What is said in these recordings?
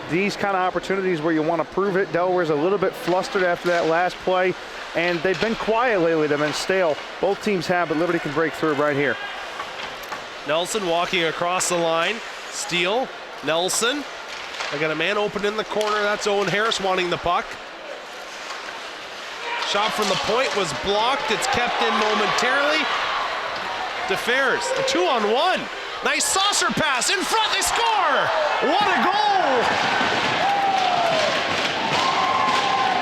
these kind of opportunities where you want to prove it. Delaware's a little bit flustered after that last play, and they've been quiet lately. They've been stale. Both teams have, but Liberty can break through right here. Nelson walking across the line. Steal. Nelson. They got a man open in the corner. That's Owen Harris wanting the puck. Shot from the point was blocked. It's kept in momentarily. DeFers, a 2-on-1. Nice saucer pass in front. They score. What a goal.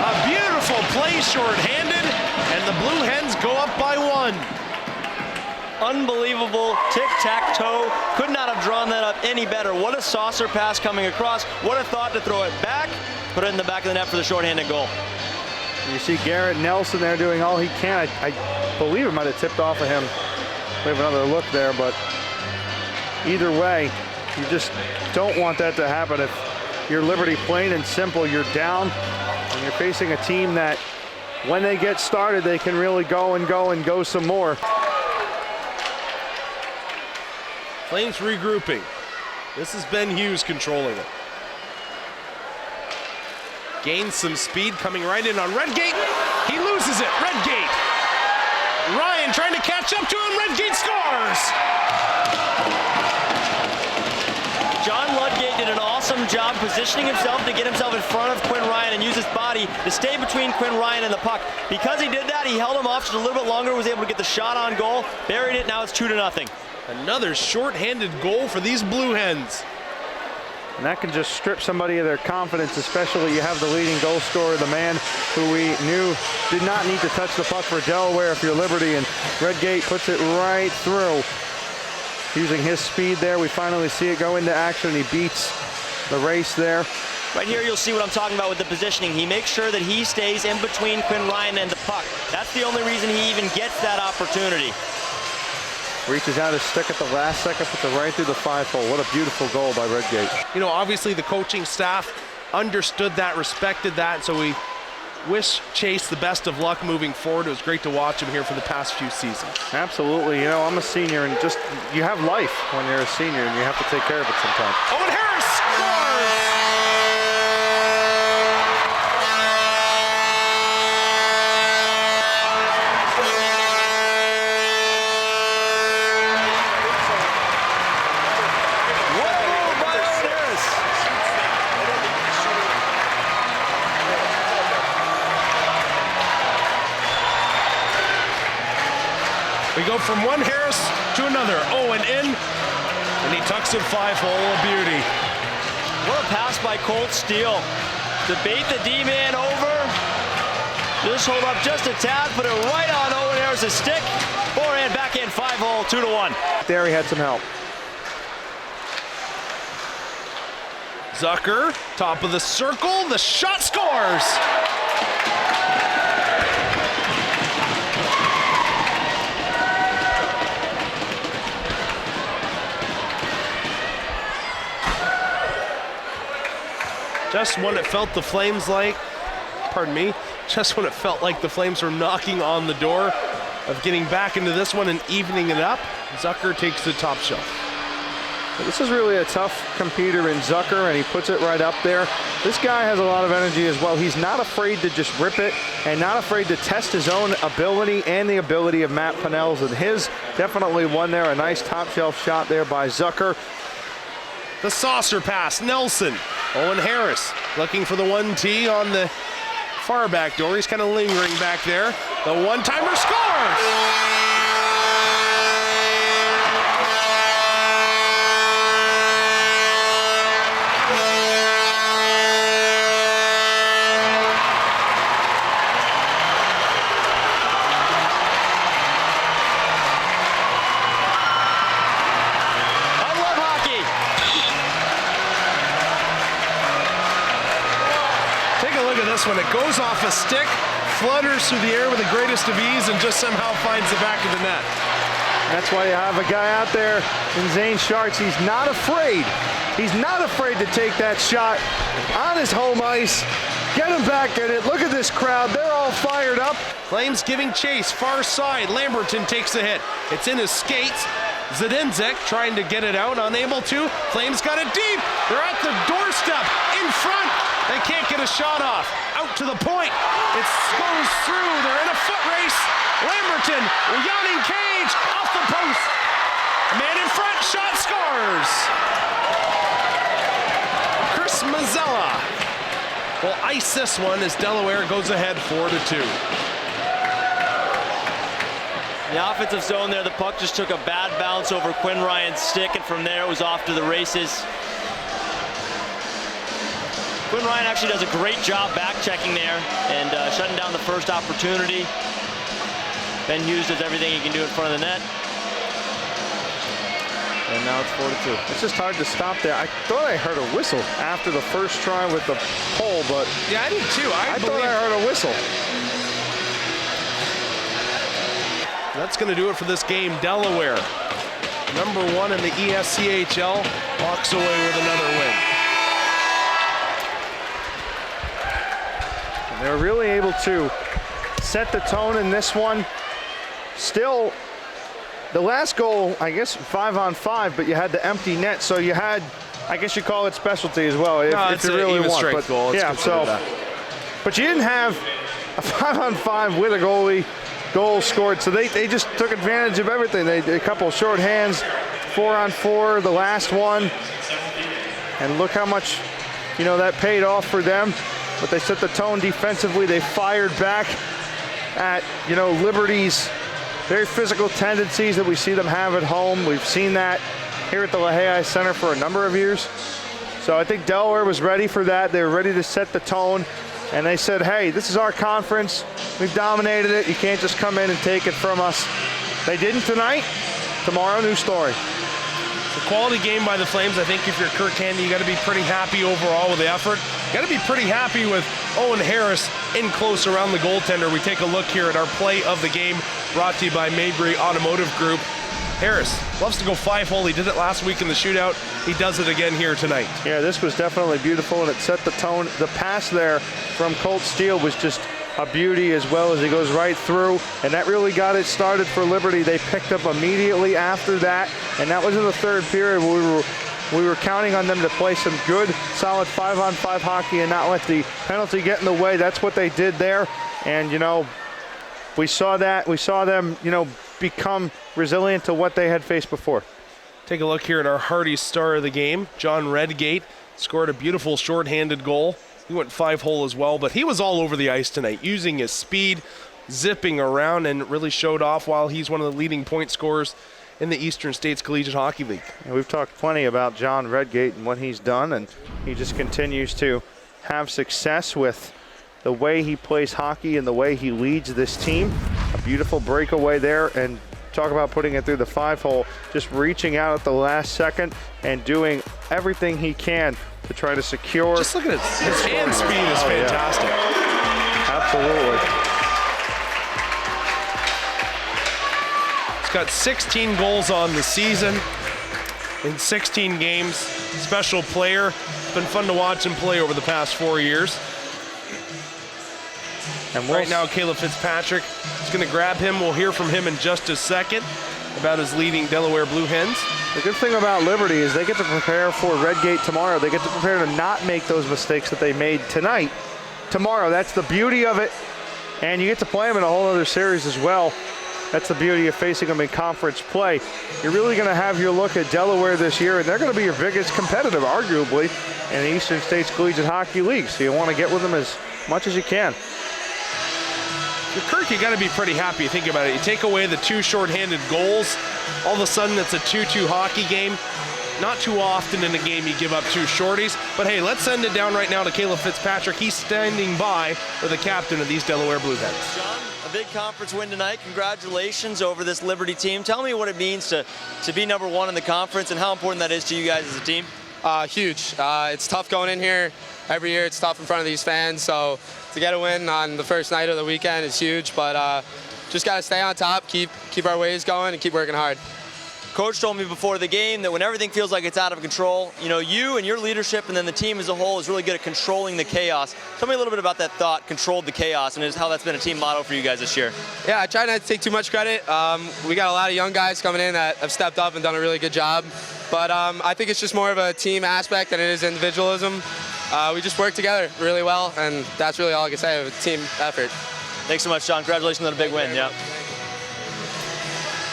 A beautiful play shorthanded, and the Blue Hens go up by 1. Unbelievable tic-tac-toe. Could not have drawn that up any better. What a saucer pass coming across. What a thought to throw it back, put it in the back of the net for the shorthanded goal. You see Garrett Nelson there doing all he can. I believe it might have tipped off of him. We have another look there, but either way, you just don't want that to happen. If you're Liberty, plain and simple, you're down, and you're facing a team that, when they get started, they can really go and go and go some more. Flames regrouping. This is Ben Hughes controlling it. Gains some speed, coming right in on Redgate. He loses it. Redgate. Ryan trying to catch up to him. Redgate scores. John Ludgate did an awesome job positioning himself to get himself in front of Quinn Ryan and use his body to stay between Quinn Ryan and the puck. Because he did that, he held him off just a little bit longer, was able to get the shot on goal, buried it. Now it's 2-0. Another short-handed goal for these Blue Hens. And that can just strip somebody of their confidence, especially you have the leading goal scorer, the man who we knew did not need to touch the puck for Delaware if you're Liberty, and Redgate puts it right through. Using his speed there, we finally see it go into action. He beats the race there. Right here, you'll see what I'm talking about with the positioning. He makes sure that he stays in between Quinn Ryan and the puck. That's the only reason he even gets that opportunity. Reaches out his stick at the last second, puts it right through the 5-hole. What a beautiful goal by Redgate. You know, obviously the coaching staff understood that, respected that, so we wish Chase the best of luck moving forward. It was great to watch him here for the past few seasons. Absolutely. You know, I'm a senior, and just, you have life when you're a senior, and you have to take care of it sometimes. Owen Harris scores! We go from one Harris to another. Owen in, and he tucks it 5-hole. A beauty. What a pass by Colt Steele. To bait the D-man over. Just hold up just a tad, put it right on Owen Harris' stick. Forehand, backhand, 5-hole, 2-1. There he had some help. Zucker, top of the circle. The shot scores. Just when it felt the Flames like, just when it felt like the Flames were knocking on the door of getting back into this one and evening it up, Zucker takes the top shelf. This is really a tough competitor in Zucker, and he puts it right up there. This guy has a lot of energy as well. He's not afraid to just rip it and not afraid to test his own ability and the ability of Matt Pennell's, and his definitely won there. A nice top shelf shot there by Zucker. The saucer pass, Nelson. Owen Harris looking for the 1T on the far back door. He's kind of lingering back there. The one-timer scores! When it goes off a stick, flutters through the air with the greatest of ease, and just somehow finds the back of the net. That's why you have a guy out there in Zane Sharks. He's not afraid. He's not afraid to take that shot on his home ice. Get him back in it. Look at this crowd. They're all fired up. Flames giving chase, far side. Lamberton takes the hit. It's in his skates. Zdenczek trying to get it out, unable to. Flames got it deep. They're at the doorstep. In front. the shot off. Out to the point. It goes through. They're in a foot race. Lamberton, yawning cage, off the post. Man in front, shot scores. Chris Mazzella will ice this one as Delaware goes ahead 4-2. In the offensive zone there, the puck just took a bad bounce over Quinn Ryan's stick, and from there it was off to the races. Quinn Ryan actually does a great job back checking there and shutting down the first opportunity. Ben Hughes does everything he can do in front of the net. And now it's 4-2. It's just hard to stop there. I thought I heard a whistle after the first try with the pole, but Yeah, I did too. I thought I heard a whistle. That's going to do it for this game. Delaware, #1 in the ESCHL, walks away with another win. And they were really able to set the tone in this one. Still, the last goal, I guess 5-on-5, but you had the empty net, so you had, I guess you call it specialty as well, if you really want. Strength goal. Yeah, so, but you didn't have a 5-on-5 with a goalie. Goal scored, so they just took advantage of everything. They did a couple of short hands, 4-on-4, the last one, and look how much, you know, that paid off for them. But they set the tone defensively. They fired back at, you know, Liberty's very physical tendencies that we see them have at home. We've seen that here at the Lehigh Center for a number of years. So I think Delaware was ready for that. They were ready to set the tone. And they said, hey, this is our conference. We've dominated it. You can't just come in and take it from us. They didn't tonight. Tomorrow, new story. It's a quality game by the Flames. I think if you're Kirk Handy, you got to be pretty happy overall with the effort. You got to be pretty happy with Owen Harris in close around the goaltender. We take a look here at our play of the game, brought to you by Maybury Automotive Group. Harris loves to go 5-hole. He did it last week in the shootout. He does it again here tonight. Yeah, this was definitely beautiful, and it set the tone. The pass there from Colt Steele was just a beauty, as well as he goes right through, and that really got it started for Liberty. They picked up immediately after that, and that was in the third period. We were counting on them to play some good, solid 5-on-5 hockey and not let the penalty get in the way. That's what they did there, and, you know, we saw that. We saw them, you know, become resilient to what they had faced before. Take a look here at our Hardy star of the game. John Redgate scored a beautiful shorthanded goal. He went 5-hole as well, but he was all over the ice tonight, using his speed, zipping around, and really showed off while he's one of the leading point scorers in the Eastern States Collegiate Hockey League. And we've talked plenty about John Redgate and what he's done, and he just continues to have success with the way he plays hockey and the way he leads this team. A beautiful breakaway there, and talk about putting it through the 5-hole, just reaching out at the last second and doing everything he can to try to secure. Just look at his hand speed is fantastic. Yeah. Absolutely. He's got 16 goals on the season in 16 games. Special player. It's been fun to watch him play over the past 4 years. And right now, Caleb Fitzpatrick is going to grab him. We'll hear from him in just a second about his leading Delaware Blue Hens. The good thing about Liberty is they get to prepare for Redgate tomorrow. They get to prepare to not make those mistakes that they made tonight. Tomorrow, that's the beauty of it. And you get to play them in a whole other series as well. That's the beauty of facing them in conference play. You're really going to have your look at Delaware this year, and they're going to be your biggest competitor, arguably, in the Eastern States Collegiate Hockey League. So you want to get with them as much as you can. Kirk, you got to be pretty happy. Think about it. You take away the 2 shorthanded goals, all of a sudden it's a 2-2 hockey game. Not too often in a game you give up 2 shorties, but hey, let's send it down right now to Caleb Fitzpatrick. He's standing by for the captain of these Delaware Blue Hens. John, a big conference win tonight. Congratulations over this Liberty team. Tell me what it means to be #1 in the conference and how important that is to you guys as a team. Huge. It's tough going in here every year. It's tough in front of these fans, so to get a win on the first night of the weekend is huge, but just got to stay on top, keep our ways going, and keep working hard. Coach told me before the game that when everything feels like it's out of control, you know, you and your leadership and then the team as a whole is really good at controlling the chaos. Tell me a little bit about that thought, controlled the chaos, and how that's been a team motto for you guys this year. Yeah, I try not to take too much credit. We got a lot of young guys coming in that have stepped up and done a really good job, but I think it's just more of a team aspect than it is individualism. we just work together really well, and that's really all I can say. A team effort. Thanks so much, John. Congratulations on a big win. Yeah.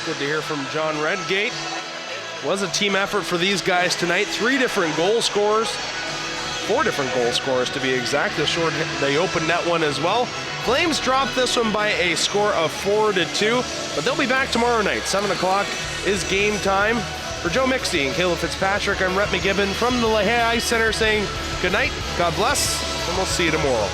Good to hear from John Redgate. Was a team effort for these guys tonight. 3 different goal scorers. 4 different goal scorers to be exact. They opened that one as well. Flames dropped this one by a score of 4-2, but they'll be back tomorrow night. 7 o'clock is game time. For Joe Mixie and Caleb Fitzpatrick, I'm Rhett McGibbon from the Lehigh Ice Center saying good night, God bless, and we'll see you tomorrow.